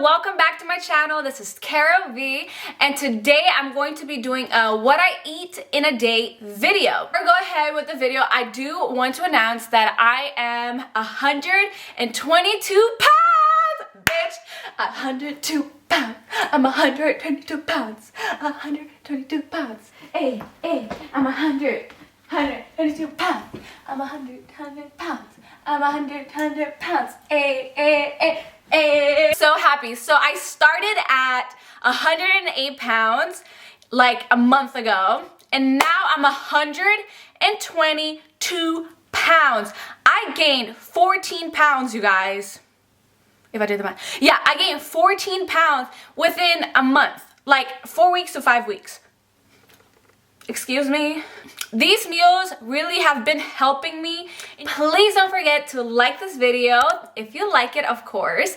welcome back to my channel. This is Caro Viee, and today I'm going to be doing a what I eat in a day video. Before I go ahead with the video, I do want to announce that I am 122 pounds, bitch. 102 pounds. I'm 122 pounds. 122 pounds. Hey, I'm 122 pounds. I'm 100 pounds. I'm 100 pounds. Hey. So happy. So I started at 108 pounds like a month ago, and now I'm 122 pounds. I gained 14 pounds, you guys. If I did the math. Yeah, I gained 14 pounds within a month, like 4 weeks to 5 weeks. Excuse me. These meals really have been helping me. Please don't forget to like this video if you like it, of course.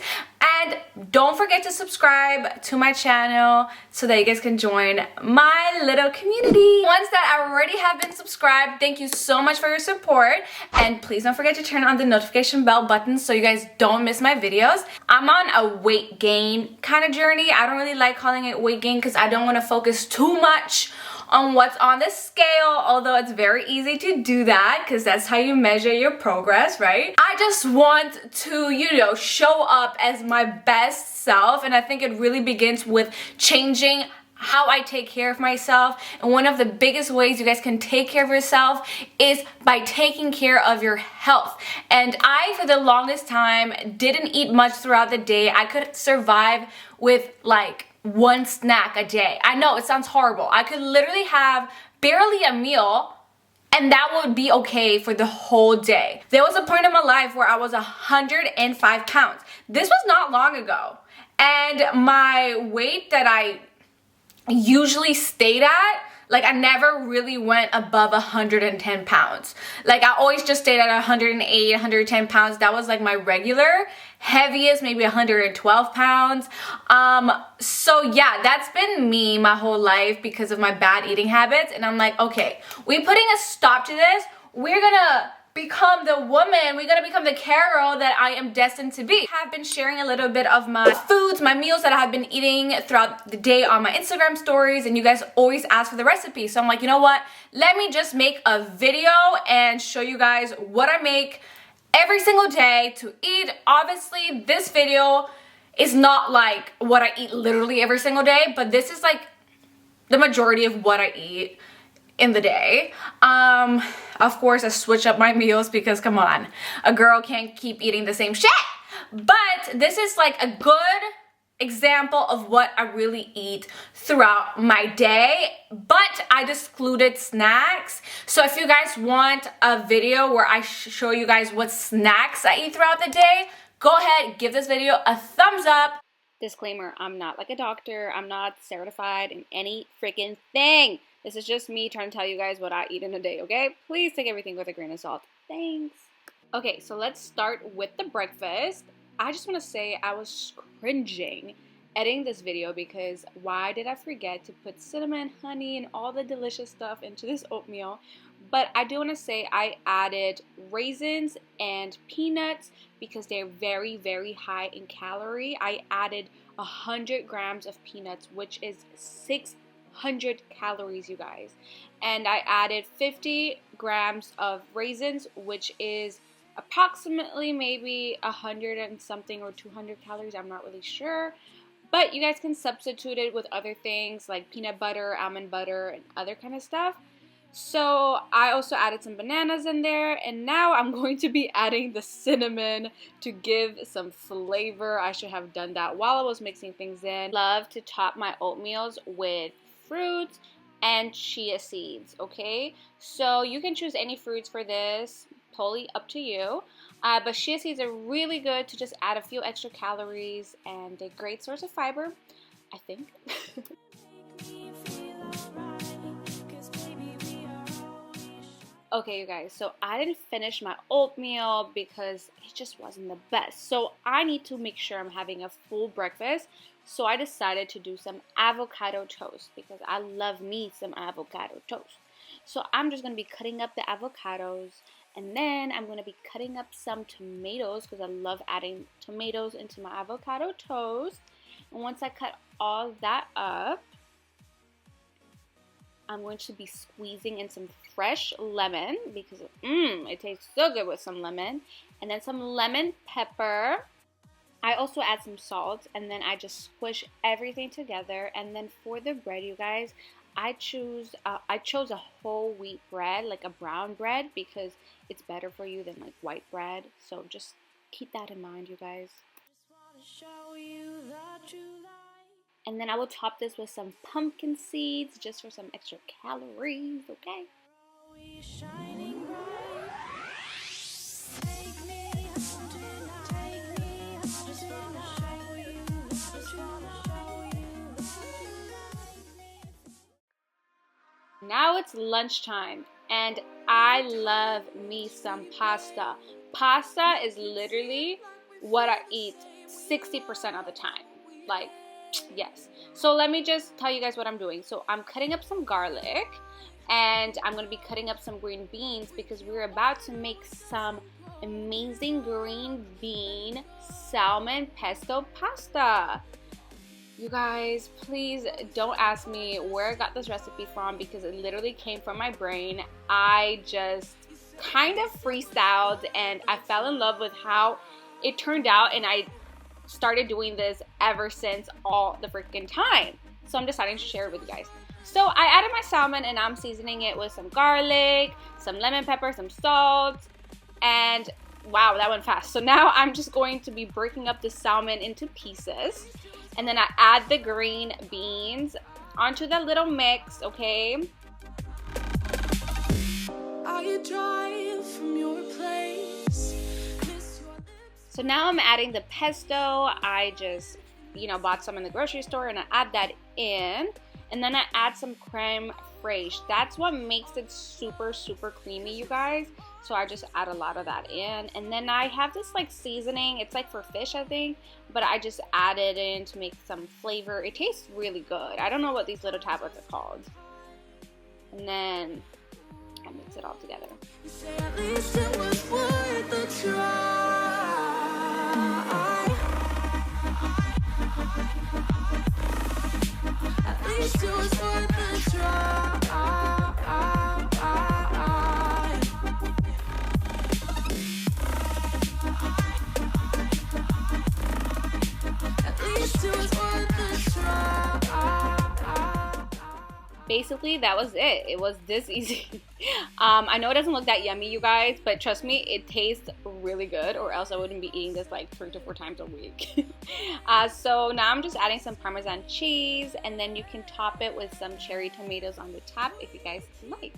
And don't forget to subscribe to my channel so that you guys can join my little community. Ones that already have been subscribed, thank you so much for your support. And please don't forget to turn on the notification bell button so you guys don't miss my videos. I'm on a weight gain kind of journey. I don't really like calling it weight gain because I don't want to focus too much on what's on the scale, although it's very easy to do that because that's how you measure your progress, right? I just want to, show up as my best self, and I think it really begins with changing how I take care of myself. And one of the biggest ways you guys can take care of yourself is by taking care of your health. And I, for the longest time, didn't eat much throughout the day. I could survive with like one snack a day. I know it sounds horrible. I could literally have barely a meal and that would be okay for the whole day. There was a point in my life where I was 105 pounds. This was not long ago. And my weight that I usually stayed at, like I never really went above 110 pounds. Like I always just stayed at 108, 110 pounds. That was like my regular. Heaviest, maybe 112 pounds. So yeah, that's been me my whole life because of my bad eating habits. And I'm like, okay, we're putting a stop to this. We're gonna become the woman, we're gonna become the Caro that I am destined to be. I have been sharing a little bit of my foods, my meals that I have been eating throughout the day on my Instagram stories, and you guys always ask for the recipe. So I'm like, you know what? Let me just make a video and show you guys what I make every single day to eat. Obviously, this video is not like what I eat literally every single day, but this is like the majority of what I eat in the day. Of course, I switch up my meals because come on, a girl can't keep eating the same shit. But this is like a good example of what I really eat throughout my day, but I excluded snacks. So if you guys want a video where I show you guys what snacks I eat throughout the day, go ahead, give this video a thumbs up. Disclaimer, I'm not like a doctor. I'm not certified in any freaking thing. This is just me trying to tell you guys what I eat in a day, okay? Please take everything with a grain of salt. Thanks. Okay, so let's start with the breakfast. I just want to say I was cringing editing this video because why did I forget to put cinnamon, honey, and all the delicious stuff into this oatmeal? But I do want to say I added raisins and peanuts because they're very, very high in calorie. I added 100 grams of peanuts, which is 600 calories, you guys. And I added 50 grams of raisins, which is approximately maybe 100 and something or 200 calories. I'm not really sure. But you guys can substitute it with other things like peanut butter, almond butter, and other kind of stuff. So I also added some bananas in there, and now I'm going to be adding the cinnamon to give some flavor. I should have done that while I was mixing things in. Love to top my oatmeals with fruits and chia seeds, okay? So you can choose any fruits for this, totally up to you. But chia seeds are really good to just add a few extra calories, and they're a great source of fiber, I think. Okay, you guys, so I didn't finish my oatmeal because it just wasn't the best. So I need to make sure I'm having a full breakfast. So I decided to do some avocado toast because I love me some avocado toast. So I'm just going to be cutting up the avocados And then I'm going to be cutting up some tomatoes because I love adding tomatoes into my avocado toast. And once I cut all that up, I'm going to be squeezing in some fresh lemon because it tastes so good with some lemon. And then some lemon pepper. I also add some salt, and then I just squish everything together. And then for the bread, you guys, I chose a whole wheat bread, like a brown bread, because it's better for you than like white bread. So just keep that in mind, you guys. And then I will top this with some pumpkin seeds just for some extra calories, okay? Now it's lunchtime, and I love me some pasta. Pasta is literally what I eat 60% of the time. Like, yes. So let me just tell you guys what I'm doing. So I'm cutting up some garlic, and I'm going to be cutting up some green beans because we're about to make some amazing green bean salmon pesto pasta. You guys, please don't ask me where I got this recipe from because it literally came from my brain. I just kind of freestyled and I fell in love with how it turned out, and I started doing this ever since all the freaking time. So I'm deciding to share it with you guys. So I added my salmon and I'm seasoning it with some garlic, some lemon pepper, some salt, and wow, that went fast. So now I'm just going to be breaking up the salmon into pieces. And then I add the green beans onto the little mix, okay? So now I'm adding the pesto. I just, bought some in the grocery store and I add that in. And then I add some creme fraiche. That's what makes it super, super creamy, you guys. So I just add a lot of that in. And then I have this like seasoning. It's like for fish, I think. But I just add it in to make some flavor. It tastes really good. I don't know what these little tablets are called. And then I mix it all together. At least it was worth the try. At least it was worth the try. Basically, that was it. It was this easy. I know it doesn't look that yummy, you guys, but trust me, it tastes really good, or else I wouldn't be eating this like 3 to 4 times a week. So now I'm just adding some Parmesan cheese, and then you can top it with some cherry tomatoes on the top if you guys like.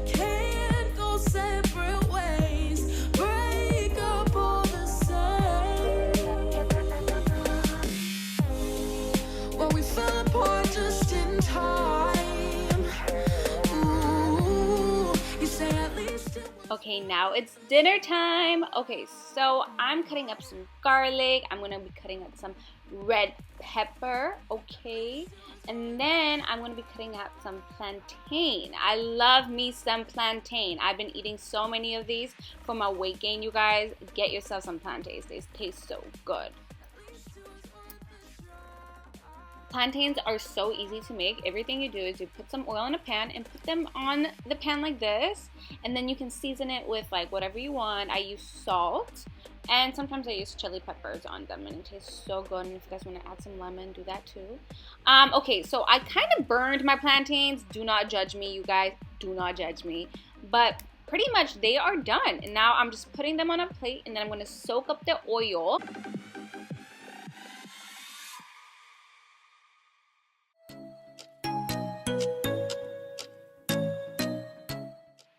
Can't go separate ways. Break up all the same. Well, we fell apart just in time. Ooh, you say at least it was... Okay, now it's dinner time. Okay, so I'm cutting up some garlic. I'm gonna be cutting up some red pepper, okay? And then I'm going to be cutting up some plantain. I love me some plantain. I've been eating so many of these for my weight gain, you guys. Get yourself some plantains. They taste so good. Plantains are so easy to make. Everything you do is you put some oil in a pan and put them on the pan like this. And then you can season it with like whatever you want. I use salt. And sometimes I use chili peppers on them, and it tastes so good. And if you guys want to add some lemon, do that too. Okay, so I kind of burned my plantains. Do not judge me, you guys. Do not judge me. But pretty much they are done. And now I'm just putting them on a plate, and then I'm going to soak up the oil.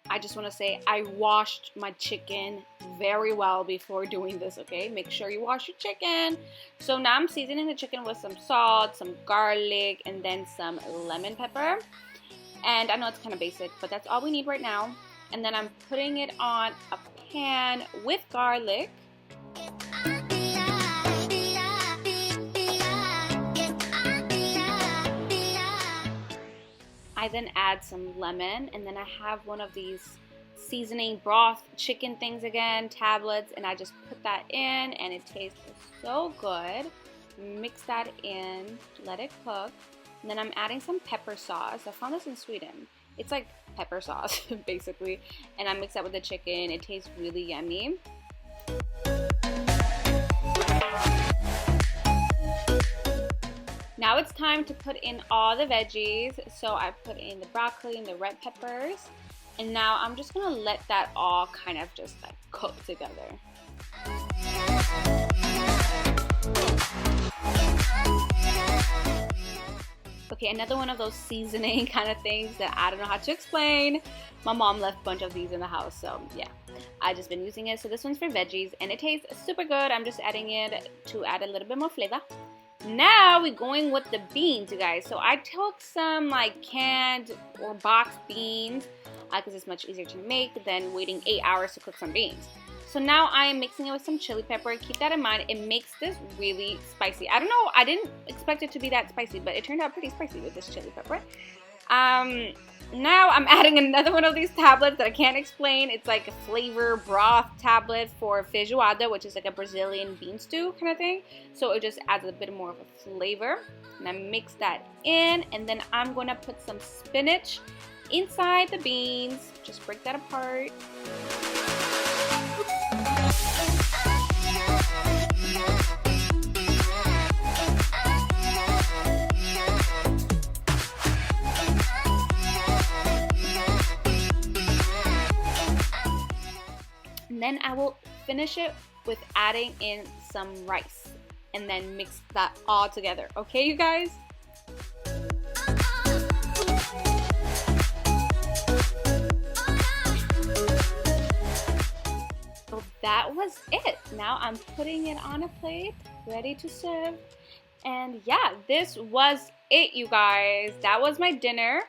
I just want to say I washed my chicken very well before doing this, okay? Make sure you wash your chicken. So now I'm seasoning the chicken with some salt, some garlic, and then some lemon pepper. And I know it's kind of basic, but that's all we need right now. And then I'm putting it on a pan with garlic. I then add some lemon, and then I have one of these seasoning broth chicken things again, tablets, and I just put that in and it tastes so good. Mix that in, let it cook. And then I'm adding some pepper sauce. I found this in Sweden. It's like pepper sauce basically, and I mix that with the chicken. It tastes really yummy. Now it's time to put in all the veggies. So I put in the broccoli and the red peppers. And now I'm just gonna let that all kind of just like cook together. Okay, another one of those seasoning kind of things that I don't know how to explain. My mom left a bunch of these in the house, so yeah. I've just been using it. So this one's for veggies and it tastes super good. I'm just adding it to add a little bit more flavor. Now we're going with the beans, you guys. So I took some like canned or boxed beans because it's much easier to make than waiting 8 hours to cook some beans. So now I am mixing it with some chili pepper. Keep that in mind. It makes this really spicy. I don't know. I didn't expect it to be that spicy, but it turned out pretty spicy with this chili pepper. Now I'm adding another one of these tablets that I can't explain. It's like a flavor broth tablet for feijoada, which is like a Brazilian bean stew kind of thing. So it just adds a bit more of a flavor. And I mix that in, and then I'm going to put some spinach inside the beans. Just break that apart. And then I will finish it with adding in some rice and then mix that all together. Okay, you guys? So that was it. Now I'm putting it on a plate, ready to serve. And yeah, this was it, you guys. That was my dinner.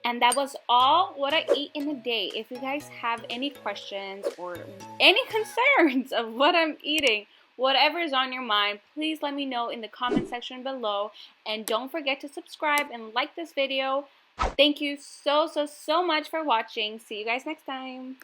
And that was all what I eat in a day. If you guys have any questions or any concerns of what I'm eating, whatever is on your mind, please let me know in the comment section below. And don't forget to subscribe and like this video. Thank you so much for watching. See you guys next time.